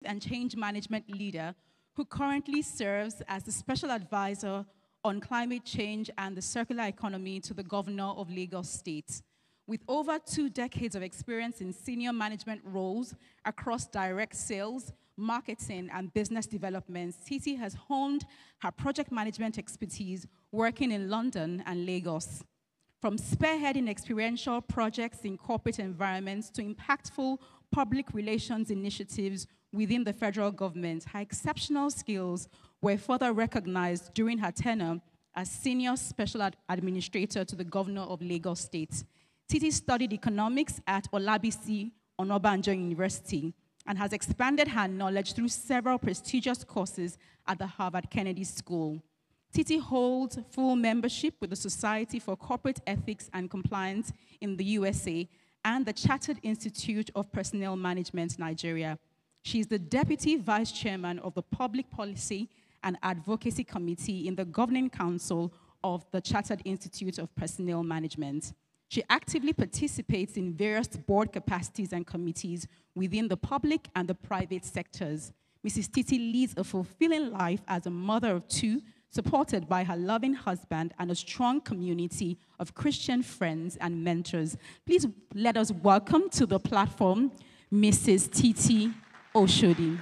and change management leader who currently serves as the special advisor on climate change and the circular economy to the governor of Lagos State. With over 2 decades of experience in senior management roles across direct sales, marketing, and business development, Titi has honed her project management expertise working in London and Lagos. From spearheading experiential projects in corporate environments to impactful public relations initiatives within the federal government, her exceptional skills were further recognized during her tenure as Senior Special Administrator to the Governor of Lagos State. Titi studied economics at Olabisi Onabanjo University and has expanded her knowledge through several prestigious courses at the Harvard Kennedy School. Titi holds full membership with the Society for Corporate Ethics and Compliance in the USA and the Chartered Institute of Personnel Management, Nigeria. She is the Deputy Vice Chairman of the Public Policy and Advocacy Committee in the Governing Council of the Chartered Institute of Personnel Management. She actively participates in various board capacities and committees within the public and the private sectors. Mrs. Titi leads a fulfilling life as a mother of 2, supported by her loving husband and a strong community of Christian friends and mentors. Please let us welcome to the platform Mrs. Titi Oshodi.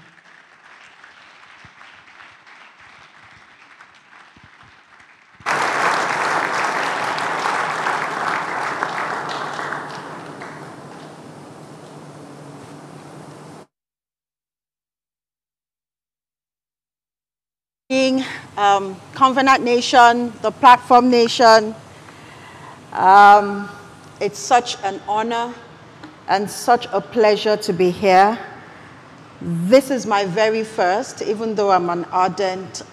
Covenant Nation, the Platform Nation, it's such an honor and such a pleasure to be here. This is my very first, even though I'm an ardent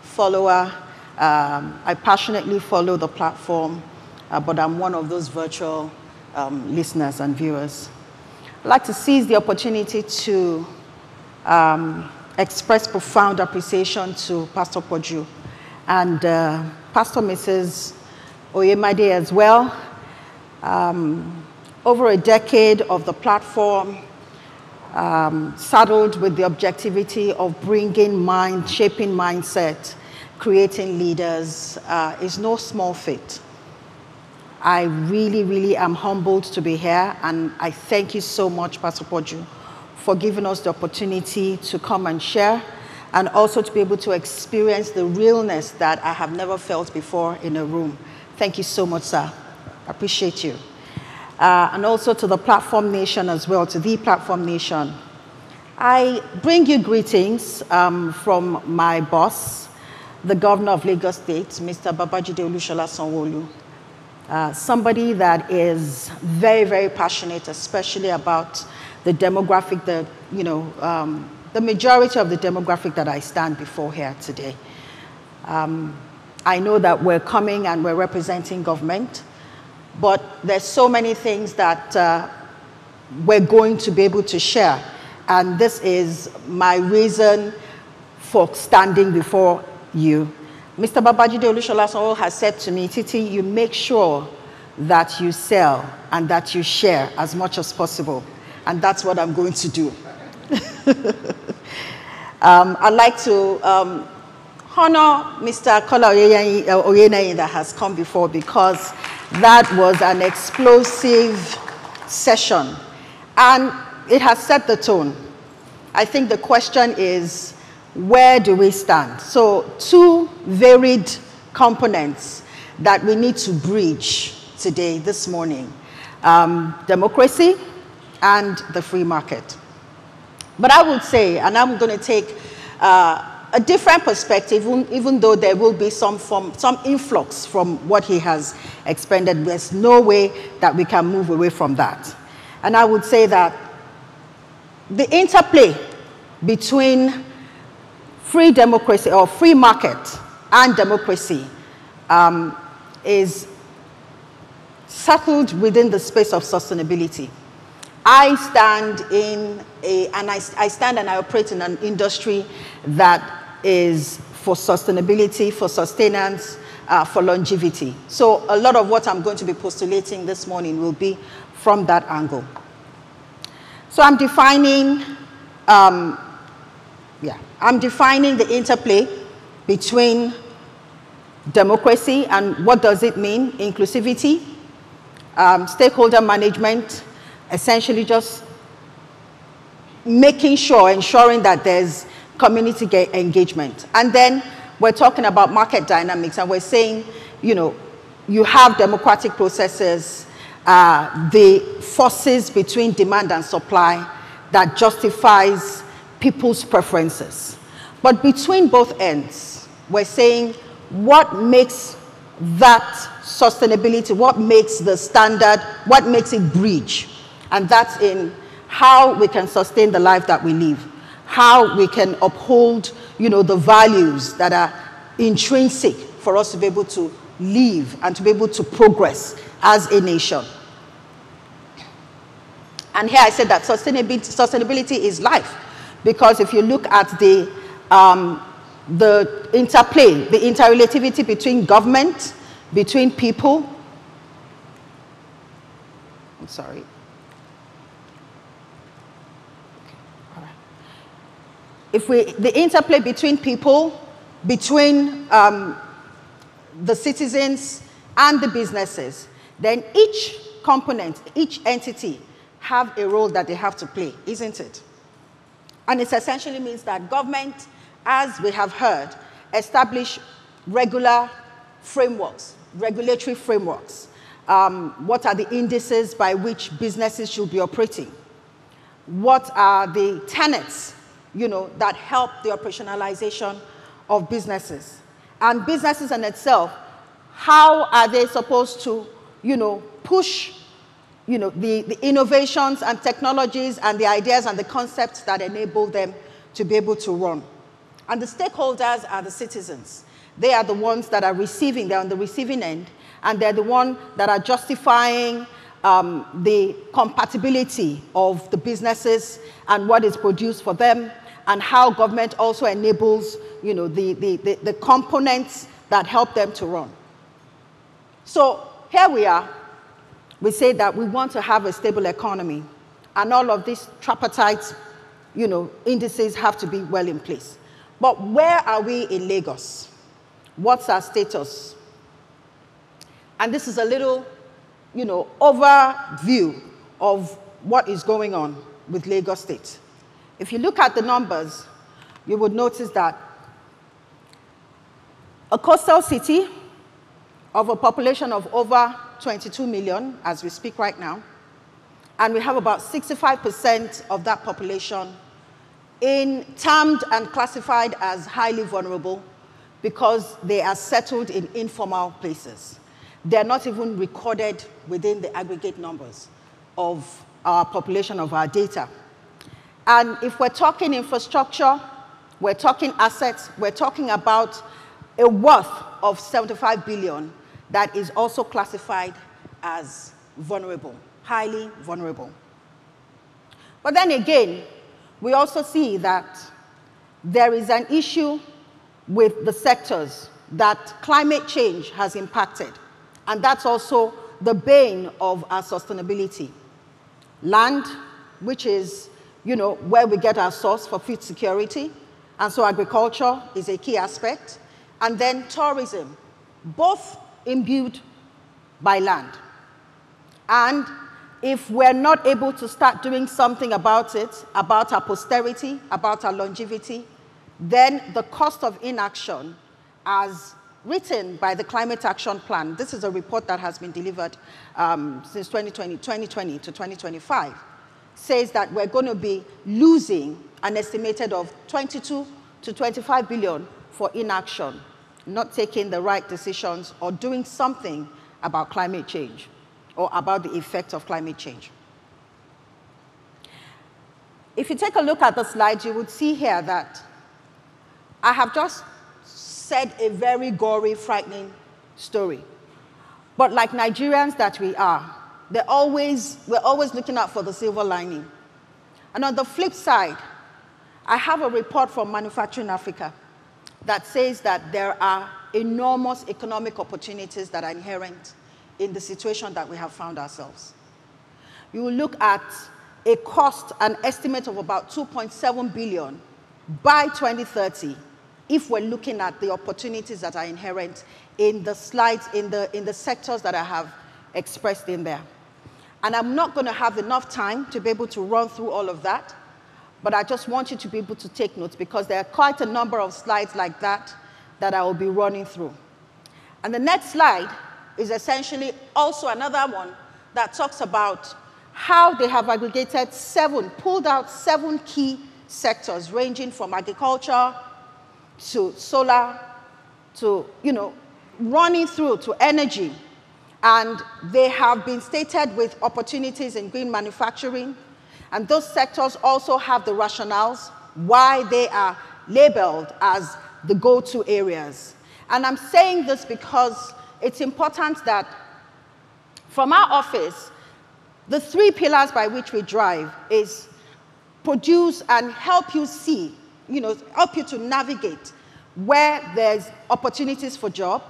follower, I passionately follow the platform, but I'm one of those virtual listeners and viewers. I'd like to seize the opportunity to express profound appreciation to Pastor Poju and Pastor Mrs. Oyeneyin as well. Over a decade of the platform, saddled with the objectivity of bringing shaping mindset, creating leaders, is no small feat. I really, really am humbled to be here, and I thank you so much, Pastor Poju, for giving us the opportunity to come and share, and also to be able to experience the realness that I have never felt before in a room. Thank you so much, sir. I appreciate you. And also to the Platform Nation as well, to the Platform Nation. I bring you greetings from my boss, the Governor of Lagos State, Mr. Babajide Sanwo-Olu. Somebody that is very, very passionate, especially about the demographic, the majority of the demographic that I stand before here today. I know that we're coming and we're representing government, but there's so many things that we're going to be able to share. And this is my reason for standing before you. Mr. Babajide Sanwo-Olu has said to me, Titi, you make sure that you sell and that you share as much as possible. And that's what I'm going to do. I'd like to honor Mr. Kola Oyeneyin that has come before, because that was an explosive session. And it has set the tone. I think the question is, where do we stand? So 2 varied components that we need to bridge today, this morning. Democracy and the free market. But I would say, and I'm going to take a different perspective, even though there will be some influx from what he has expended. There's no way that we can move away from that. And I would say that the interplay between free democracy or free market and democracy is settled within the space of sustainability. I stand and I operate in an industry that is for sustainability, for sustenance, for longevity. So a lot of what I'm going to be postulating this morning will be from that angle. So I'm defining Yeah, I'm defining the interplay between democracy and what does it mean, inclusivity, stakeholder management, essentially just ensuring that there's community engagement. And then we're talking about market dynamics, and we're saying, you have democratic processes, the forces between demand and supply that justifies people's preferences. But between both ends, we're saying what makes that sustainability, what makes the standard, what makes it bridge. And that's in how we can sustain the life that we live, how we can uphold, the values that are intrinsic for us to be able to live and to be able to progress as a nation. And here I said that sustainability is life, because if you look at the interplay, the interrelativity between government, between people, I'm sorry. The interplay between people, between the citizens and the businesses, then each component, each entity have a role that they have to play, isn't it? And it essentially means that government, as we have heard, establish regular frameworks, regulatory frameworks. What are the indices by which businesses should be operating? What are the tenets, that help the operationalization of businesses? And businesses in itself, how are they supposed to, push, the innovations and technologies and the ideas and the concepts that enable them to be able to run? And the stakeholders are the citizens. They are the ones that are receiving, they're on the receiving end, and they're the ones that are justifying the compatibility of the businesses and what is produced for them, and how government also enables, the components that help them to run. So here we are. We say that we want to have a stable economy, and all of these tripartite, indices have to be well in place. But where are we in Lagos? What's our status? And this is a little, overview of what is going on with Lagos State. If you look at the numbers, you would notice that a coastal city of a population of over 22 million as we speak right now, and we have about 65% of that population termed and classified as highly vulnerable because they are settled in informal places. They're not even recorded within the aggregate numbers of our population, of our data. And if we're talking infrastructure, we're talking assets, we're talking about a worth of 75 billion that is also classified as vulnerable, highly vulnerable. But then again, we also see that there is an issue with the sectors that climate change has impacted. And that's also the bane of our sustainability. Land, which is, where we get our source for food security. And so agriculture is a key aspect. And then tourism, both imbued by land. And if we're not able to start doing something about it, about our posterity, about our longevity, then the cost of inaction, as written by the Climate Action Plan, this is a report that has been delivered since 2020 to 2025, says that we're going to be losing an estimated of 22 to 25 billion for inaction, not taking the right decisions or doing something about climate change or about the effect of climate change. If you take a look at the slides, you would see here that I have just said a very gory, frightening story. But like Nigerians that we are, we're always looking out for the silver lining. And on the flip side, I have a report from Manufacturing Africa that says that there are enormous economic opportunities that are inherent in the situation that we have found ourselves. You will look at a cost, an estimate of about 2.7 billion by 2030, if we're looking at the opportunities that are inherent in the slides, in the sectors that I have expressed in there. And I'm not going to have enough time to be able to run through all of that, but I just want you to be able to take notes because there are quite a number of slides like that that I will be running through. And the next slide is essentially also another one that talks about how they have aggregated pulled out seven key sectors ranging from agriculture to solar to, running through to energy. And they have been stated with opportunities in green manufacturing. And those sectors also have the rationales why they are labeled as the go-to areas. And I'm saying this because it's important that from our office, the three pillars by which we drive is produce and help you see, help you to navigate where there's opportunities for job,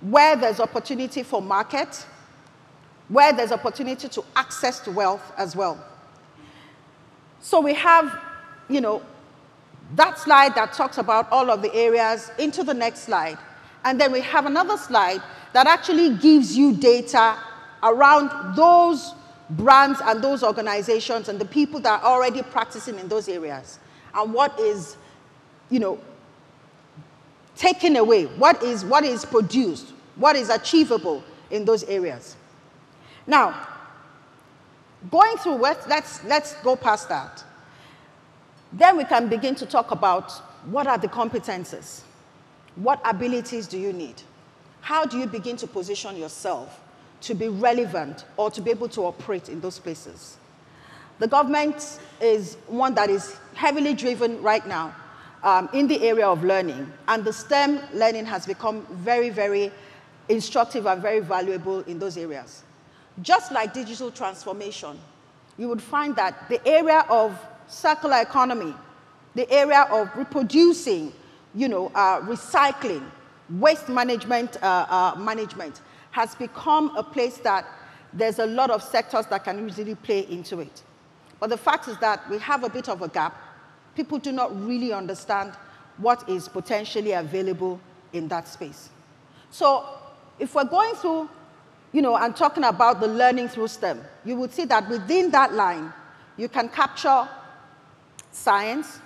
where there's opportunity for market, where there's opportunity to access to wealth as well. So we have, that slide that talks about all of the areas into the next slide. And then we have another slide that actually gives you data around those brands and those organizations and the people that are already practicing in those areas. And what is, taken away, what is produced, what is achievable in those areas. Now, going through, let's go past that. Then we can begin to talk about what are the competences? What abilities do you need? How do you begin to position yourself to be relevant or to be able to operate in those places? The government is one that is heavily driven right now in the area of learning, and the STEM learning has become very, very instructive and very valuable in those areas. Just like digital transformation, you would find that the area of circular economy, the area of reproducing, recycling, waste management, has become a place that there's a lot of sectors that can easily play into it. But the fact is that we have a bit of a gap. People do not really understand what is potentially available in that space. So if we're going through, and talking about the learning through STEM, you would see that within that line, you can capture science,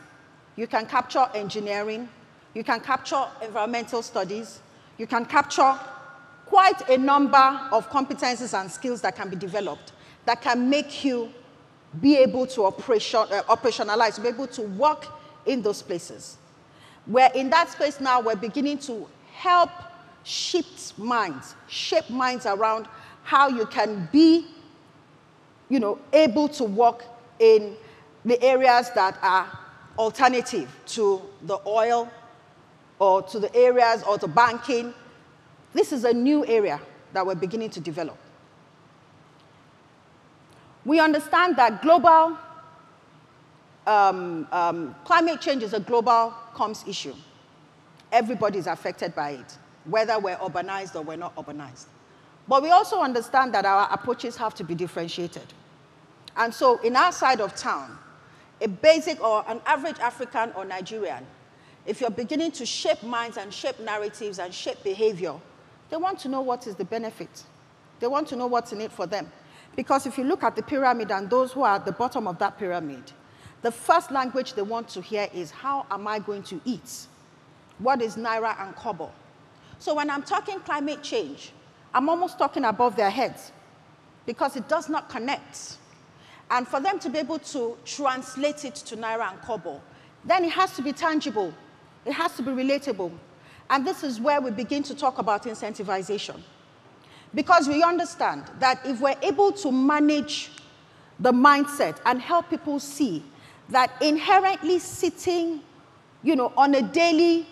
you can capture engineering, you can capture environmental studies, you can capture quite a number of competencies and skills that can be developed that can make you be able to operationalize, be able to work in those places. Where in that space now, we're beginning to help shape minds around how you can be, able to work in the areas that are alternative to the oil or to the areas or to banking. This is a new area that we're beginning to develop. We understand that global climate change is a global comms issue. Everybody is affected by it, whether we're urbanized or we're not urbanized. But we also understand that our approaches have to be differentiated. And so in our side of town, a basic or an average African or Nigerian, if you're beginning to shape minds and shape narratives and shape behavior, they want to know what is the benefit. They want to know what's in it for them. Because if you look at the pyramid and those who are at the bottom of that pyramid, the first language they want to hear is, how am I going to eat? What is Naira and Kobo? So when I'm talking climate change, I'm almost talking above their heads because it does not connect. And for them to be able to translate it to Naira and Kobo, then it has to be tangible. It has to be relatable. And this is where we begin to talk about incentivization. Because we understand that if we're able to manage the mindset and help people see that inherently sitting, on a daily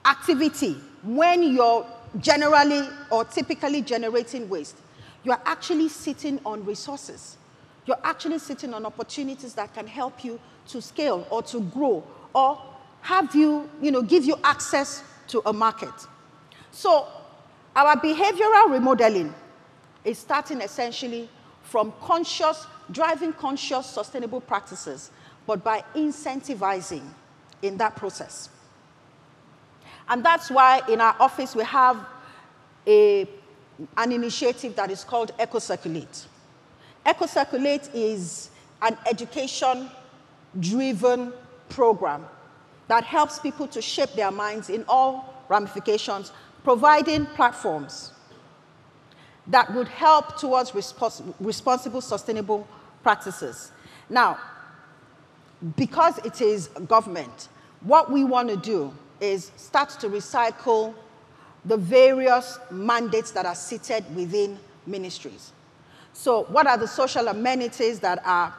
activity, when you're generally or typically generating waste, you're actually sitting on resources. You're actually sitting on opportunities that can help you to scale or to grow or have you, give you access to a market. So our behavioral remodeling is starting essentially from driving conscious, sustainable practices, but by incentivizing in that process. And that's why in our office we have an initiative that is called Eco-Circulate. Eco-Circulate is an education-driven program that helps people to shape their minds in all ramifications, providing platforms that would help towards responsible, sustainable practices. Now, because it is government, what we want to do is start to recycle the various mandates that are seated within ministries. So what are the social amenities that are,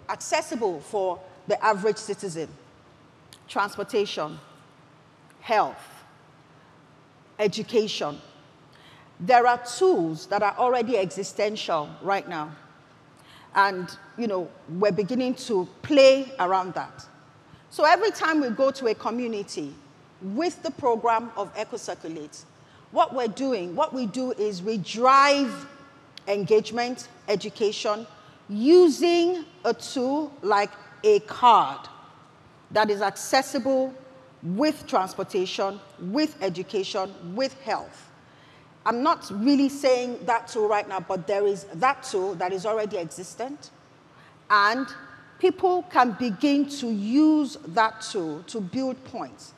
accessible for the average citizen? Transportation, health, education. There are tools that are already existential right now. And, we're beginning to play around that. So every time we go to a community with the program of Eco-Circulate, what we do is we drive engagement, education, using a tool like a card that is accessible with transportation, with education, with health. I'm not really saying that tool right now, but there is that tool that is already existent, and people can begin to use that tool to build points.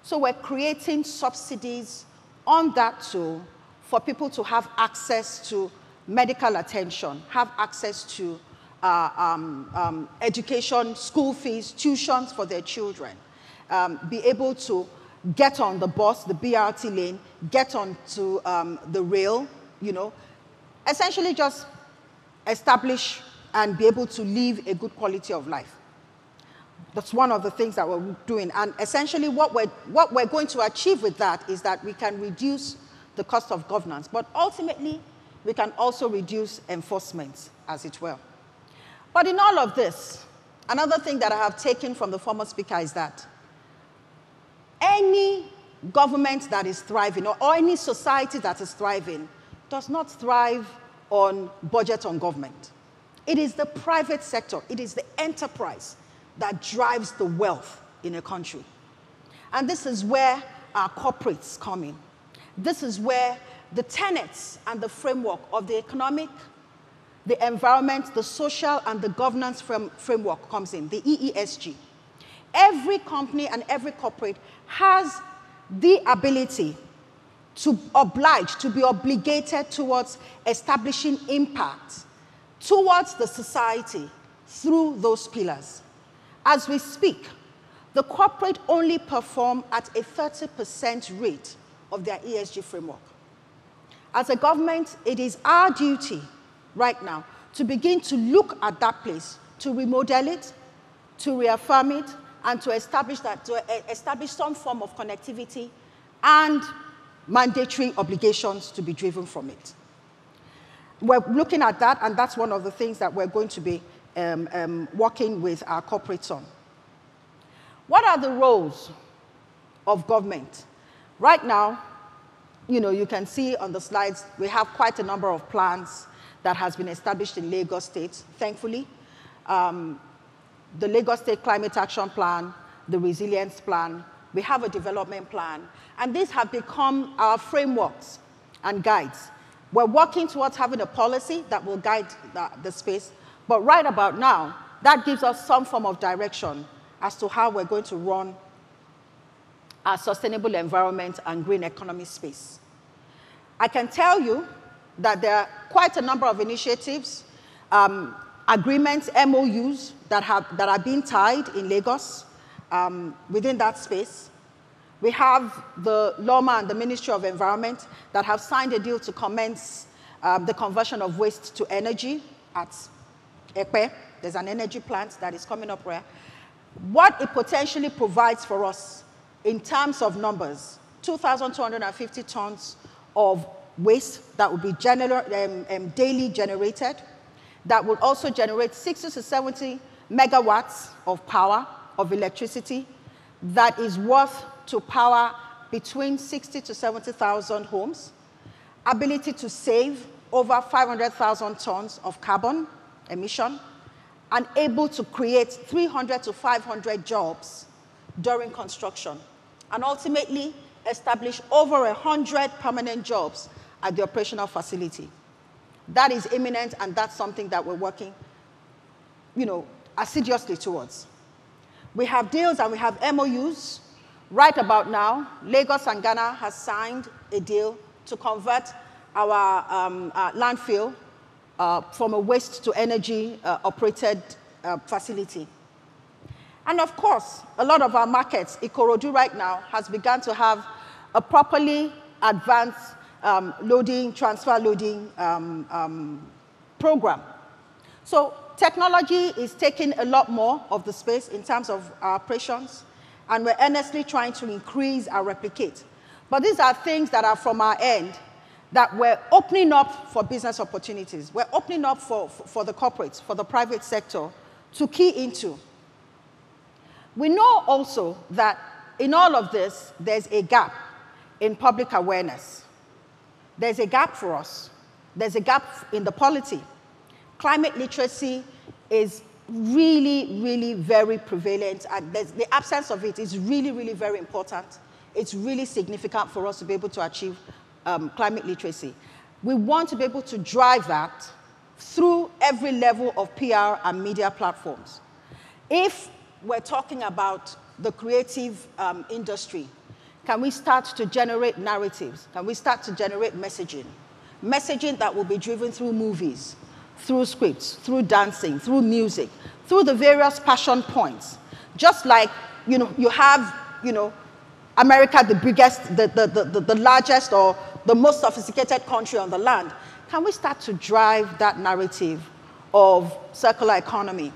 So we're creating subsidies on that tool for people to have access to medical attention, have access to education, school fees, tuitions for their children, be able to get on the bus, the BRT lane, get onto the rail, essentially just establish and be able to live a good quality of life. That's one of the things that we're doing. And essentially what we're going to achieve with that is that we can reduce the cost of governance, but ultimately we can also reduce enforcement, as it were. But in all of this, another thing that I have taken from the former speaker is that any government that is thriving, or any society that is thriving, does not thrive on budget on government. It is the private sector, it is the enterprise that drives the wealth in a country. And this is where our corporates come in. This is where the tenets and the framework of the economic, the environment, the social, and the governance framework comes in, the EESG. Every company and every corporate has the ability to be obligated towards establishing impact towards the society through those pillars. As we speak, the corporate only perform at a 30% rate of their ESG framework. As a government, it is our duty right now to begin to look at that place, to remodel it, to reaffirm it, and to establish some form of connectivity and mandatory obligations to be driven from it. We're looking at that, and that's one of the things that we're going to be working with our corporates on. What are the roles of government? Right now, you can see on the slides, we have quite a number of plans that has been established in Lagos State, thankfully. The Lagos State Climate Action Plan, the Resilience Plan, we have a development plan, and these have become our frameworks and guides. We're working towards having a policy that will guide the space, but right about now, that gives us some form of direction as to how we're going to run our sustainable environment and green economy space. I can tell you that there are quite a number of initiatives, agreements, MOUs that are being tied in Lagos within that space. We have the LOMA and the Ministry of Environment that have signed a deal to commence the conversion of waste to energy at Epe. There's an energy plant that is coming up there. What it potentially provides for us in terms of numbers, 2,250 tons of waste that will be daily generated, that will also generate 60 to 70 megawatts of power, of electricity, that is worth to power between 60 to 70,000 homes, ability to save over 500,000 tons of carbon emission, and able to create 300 to 500 jobs during construction, and ultimately establish over 100 permanent jobs at the operational facility. That is imminent, and that's something that we're working, assiduously towards. We have deals and we have MOUs. Right about now, Lagos and Ghana has signed a deal to convert our landfill from a waste to energy operated facility. And of course, a lot of our markets, Ikorodu right now, has begun to have a properly advanced transfer loading program. So technology is taking a lot more of the space in terms of our operations, and we're earnestly trying to increase and replicate. But these are things that are from our end that we're opening up for business opportunities. We're opening up for the corporates, for the private sector to key into. We know also that in all of this, there's a gap in public awareness. There's a gap for us. There's a gap in the polity. Climate literacy is really, really very prevalent, and the absence of it is really, really very important. It's really significant for us to be able to achieve climate literacy. We want to be able to drive that through every level of PR and media platforms. If we're talking about the creative industry, can we start to generate narratives? Can we start to generate messaging? Messaging that will be driven through movies, through scripts, through dancing, through music, through the various passion points. Just like, you have, America, the biggest, the largest or the most sophisticated country on the land. Can we start to drive that narrative of circular economy?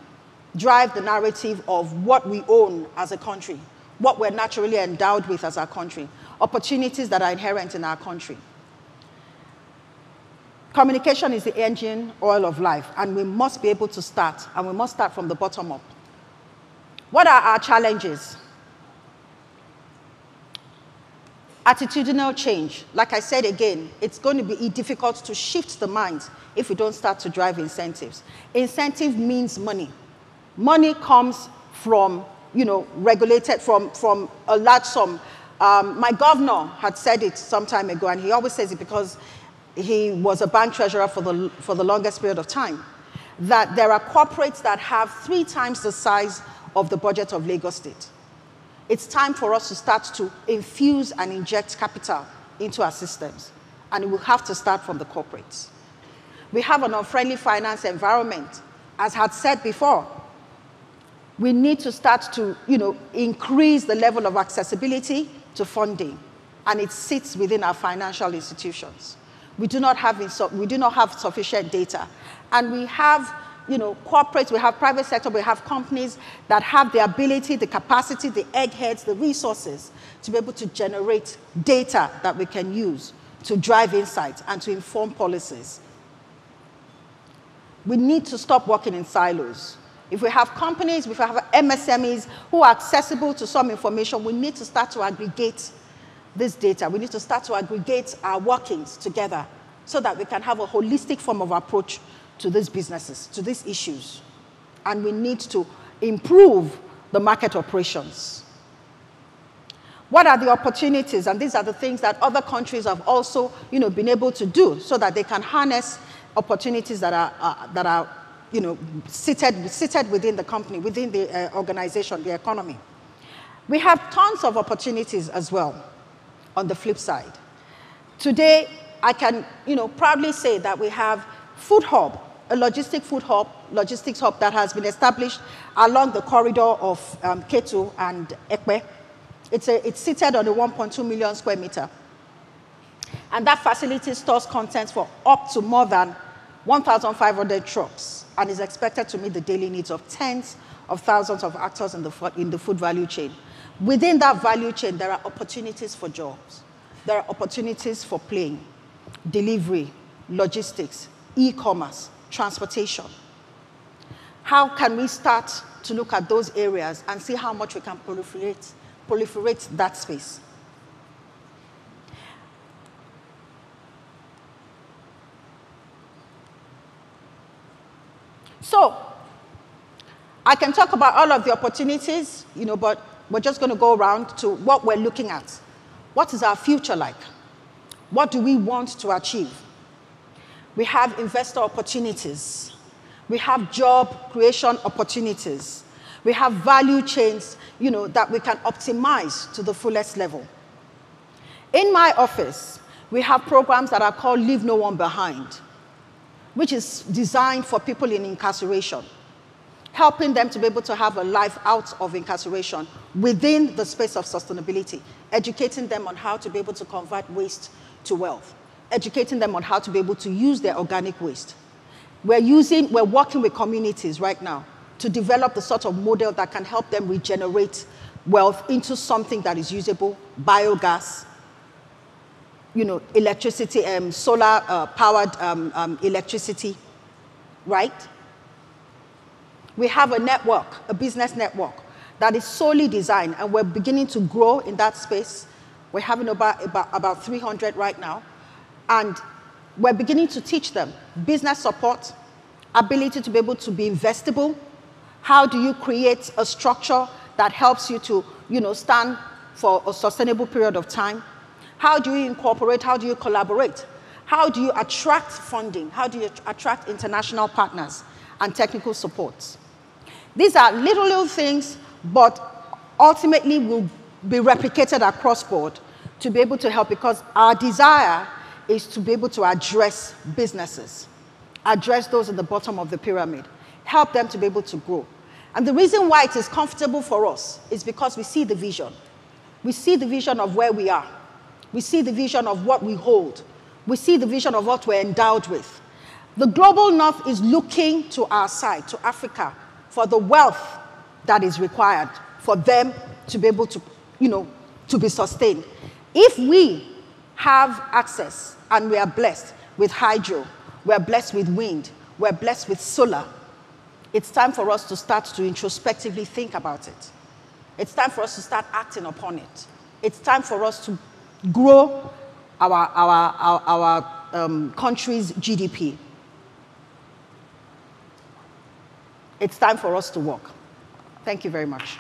Drive the narrative of what we own as a country, what we're naturally endowed with as our country, opportunities that are inherent in our country. Communication is the engine oil of life, and we must be able to start, and we must start from the bottom up. What are our challenges? Attitudinal change. Like I said again, it's going to be difficult to shift the minds if we don't start to drive incentives. Incentive means money. Money comes from, regulated from a large sum. My governor had said it some time ago, and he always says it because he was a bank treasurer for the longest period of time, that there are corporates that have 3 times the size of the budget of Lagos State. It's time for us to start to infuse and inject capital into our systems, and it will have to start from the corporates. We have an unfriendly finance environment. As I had said before, we need to start to, increase the level of accessibility to funding, and it sits within our financial institutions. We do not have sufficient data, and we have, corporates, we have private sector, we have companies that have the ability, the capacity, the eggheads, the resources to be able to generate data that we can use to drive insights and to inform policies. We need to stop working in silos. If we have companies, if we have MSMEs who are accessible to some information, we need to start to aggregate this data. We need to start to aggregate our workings together so that we can have a holistic form of approach to these businesses, to these issues. And we need to improve the market operations. What are the opportunities? And these are the things that other countries have also, been able to do so that they can harness opportunities that are seated within the company, within the organization, the economy. We have tons of opportunities as well on the flip side. Today, I can proudly say that we have food hub, a logistics hub that has been established along the corridor of Ketu and Ekpe. It's seated on a 1.2 million square meter. And that facility stores contents for up to more than 1,500 trucks and is expected to meet the daily needs of tens of thousands of actors in the food value chain. Within that value chain, there are opportunities for jobs. There are opportunities for playing, delivery, logistics, e-commerce, transportation. How can we start to look at those areas and see how much we can proliferate that space? So, I can talk about all of the opportunities, but we're just going to go around to what we're looking at. What is our future like? What do we want to achieve? We have investor opportunities. We have job creation opportunities. We have value chains, that we can optimize to the fullest level. In my office, we have programs that are called Leave No One Behind, which is designed for people in incarceration, helping them to be able to have a life out of incarceration within the space of sustainability, educating them on how to be able to convert waste to wealth, educating them on how to be able to use their organic waste. We're working with communities right now to develop the sort of model that can help them regenerate wealth into something that is usable, biogas, electricity, solar-powered electricity, right? We have a network, a business network, that is solely designed, and we're beginning to grow in that space. We're having about 300 right now, and we're beginning to teach them business support, ability to be able to be investable. How do you create a structure that helps you to, stand for a sustainable period of time? How do you incorporate? How do you collaborate? How do you attract funding? How do you attract international partners and technical support? These are little things, but ultimately will be replicated across board to be able to help, because our desire is to be able to address businesses, address those at the bottom of the pyramid, help them to be able to grow. And the reason why it is comfortable for us is because we see the vision. We see the vision of where we are. We see the vision of what we hold. We see the vision of what we're endowed with. The global north is looking to our side, to Africa, for the wealth that is required for them to be able to, to be sustained. If we have access and we are blessed with hydro, we are blessed with wind, we are blessed with solar, it's time for us to start to introspectively think about it. It's time for us to start acting upon it. It's time for us to grow our country's GDP. It's time for us to work. Thank you very much.